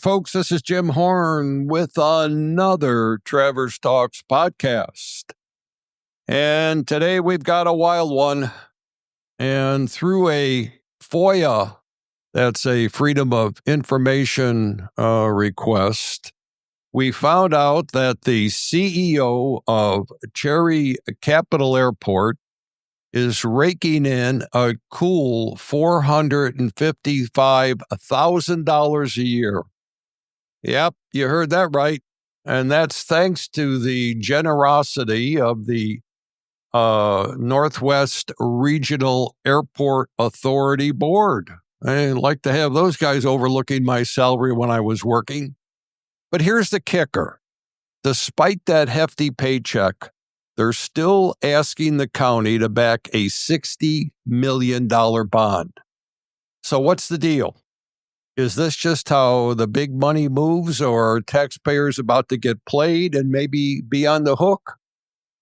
folks. This is Jim Horn with another Travers Talks podcast. And today we've got a wild one. And through a FOIA, that's a Freedom of Information request, we found out that the CEO of Cherry Capital Airport is raking in a cool $455,000 a year. Yep, you heard that right. And that's thanks to the generosity of the Northwest Regional Airport Authority Board. I'd like to have those guys overlooking my salary when I was working. But here's the kicker. Despite that hefty paycheck, they're still asking the county to back a $60 million bond. So what's the deal? Is this just how the big money moves, or are taxpayers about to get played and maybe be on the hook?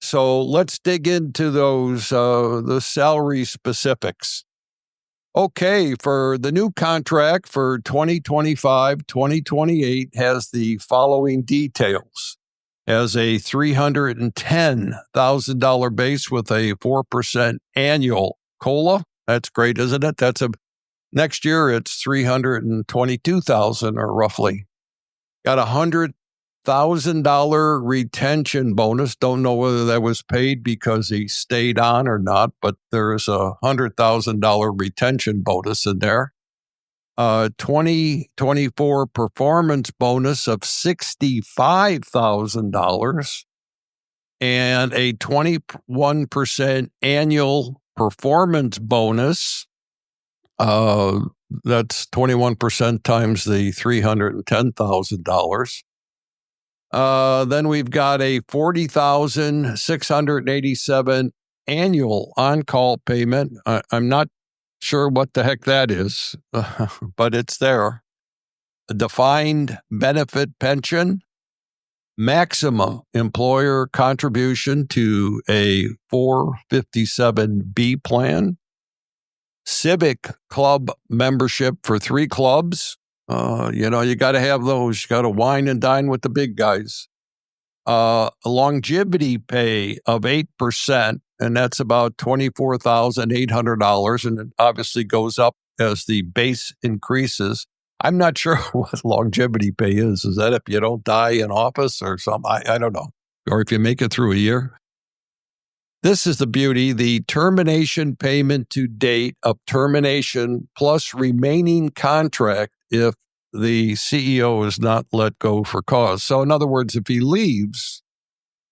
So let's dig into those, the salary specifics. Okay, for the new contract for 2025-2028 has the following details. As a $310,000 base with a 4% annual COLA. That's great, isn't it? Next year it's $322,000 or roughly. Got $100,000 retention bonus. Don't know whether that was paid because he stayed on or not, but there's a $100,000 retention bonus in there. 2024 performance bonus of $65,000 and a 21% annual performance bonus. That's 21% times the $310,000. Then we've got a $40,687 annual on-call payment. I'm not sure what the heck that is, but it's there. A defined benefit pension, maximum employer contribution to a 457B plan, civic club membership for 3 clubs. You got to have those. You got to wine and dine with the big guys. A longevity pay of 8%. And that's about $24,800. And it obviously goes up as the base increases. I'm not sure what longevity pay is. Is that if you don't die in office or something? I don't know. Or if you make it through a year. This is the beauty. The termination payment to date of termination plus remaining contract if the CEO is not let go for cause. So in other words, if he leaves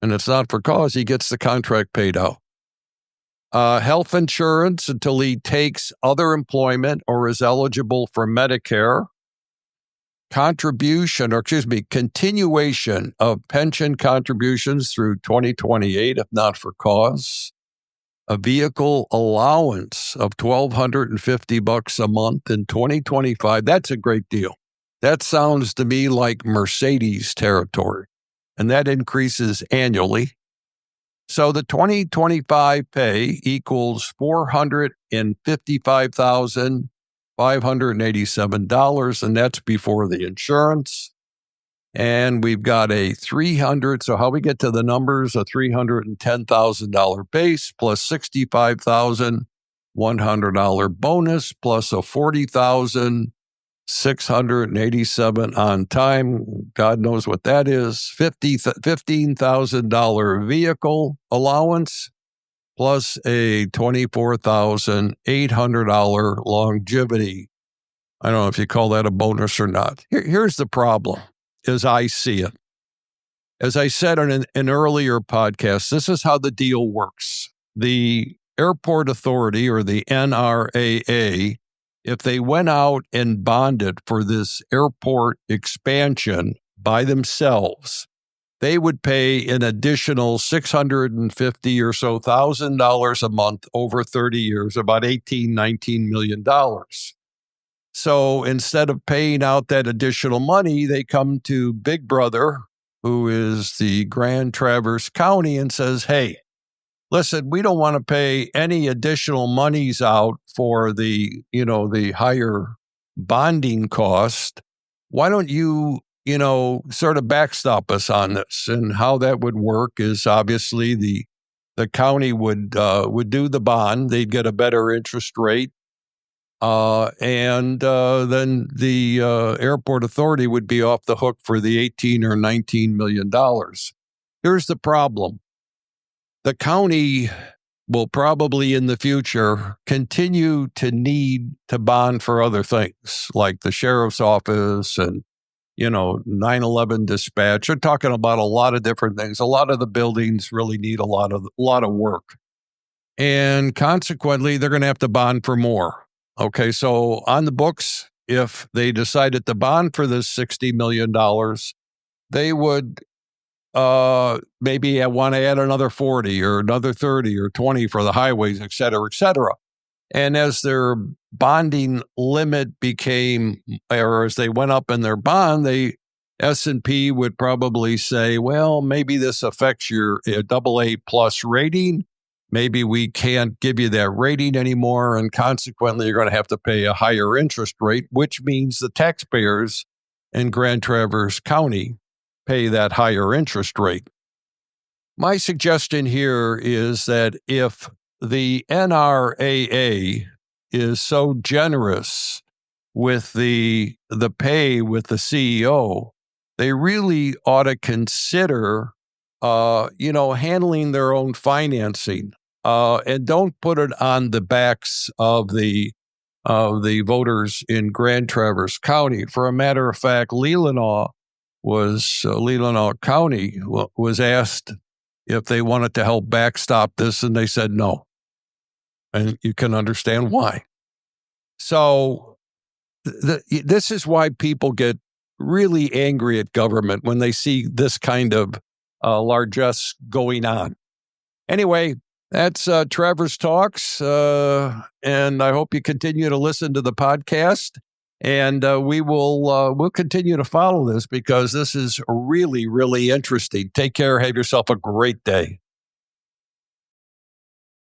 and it's not for cause, he gets the contract paid out. Health insurance until he takes other employment or is eligible for Medicare. Continuation of pension contributions through 2028, if not for cause. A vehicle allowance of $1,250 a month in 2025. That's a great deal. That sounds to me like Mercedes territory, and that increases annually. So the 2025 pay equals $455,587, and that's before the insurance. And we've got so how we get to the numbers, a $310,000 base plus $65,100 bonus plus a $40,687 on time. God knows what that is. $15,000 vehicle allowance plus a $24,800 longevity. I don't know if you call that a bonus or not. Here's the problem, as I see it. As I said in an earlier podcast, this is how the deal works. The Airport Authority, or the NRAA, if they went out and bonded for this airport expansion by themselves, they would pay an additional $650,000 or so a month over 30 years, about $19 million. So instead of paying out that additional money, they come to Big Brother, who is the Grand Traverse County, and says, hey, listen, we don't want to pay any additional monies out for the higher bonding cost. why don't you, sort of backstop us on this? And how that would work is obviously the county would do the bond. They'd get a better interest rate. And then the airport authority would be off the hook for the $18 or $19 million. Here's the problem. The county will probably in the future continue to need to bond for other things like the sheriff's office and, 9/11 dispatch. They're talking about a lot of different things. A lot of the buildings really need a lot of work. And consequently, they're going to have to bond for more. Okay, so on the books, if they decided to bond for this $60 million, they would maybe want to add another 40 or another 30 or 20 for the highways, et cetera, et cetera. And as their bonding limit became, or as they went up in their bond, S&P would probably say, well, maybe this affects your AA plus rating. Maybe we can't give you that rating anymore. And consequently, you're going to have to pay a higher interest rate, which means the taxpayers in Grand Traverse County pay that higher interest rate. My suggestion here is that if the NRAA is so generous with the pay with the CEO, they really ought to consider, handling their own financing, and don't put it on the backs of the voters in Grand Traverse County. For a matter of fact, Leelanau County was asked if they wanted to help backstop this, and they said no. And you can understand why. So this is why people get really angry at government when they see this kind of largesse going on. Anyway, that's Traverse Talks, and I hope you continue to listen to the podcast. And we'll continue to follow this because this is really, really interesting. Take care. Have yourself a great day.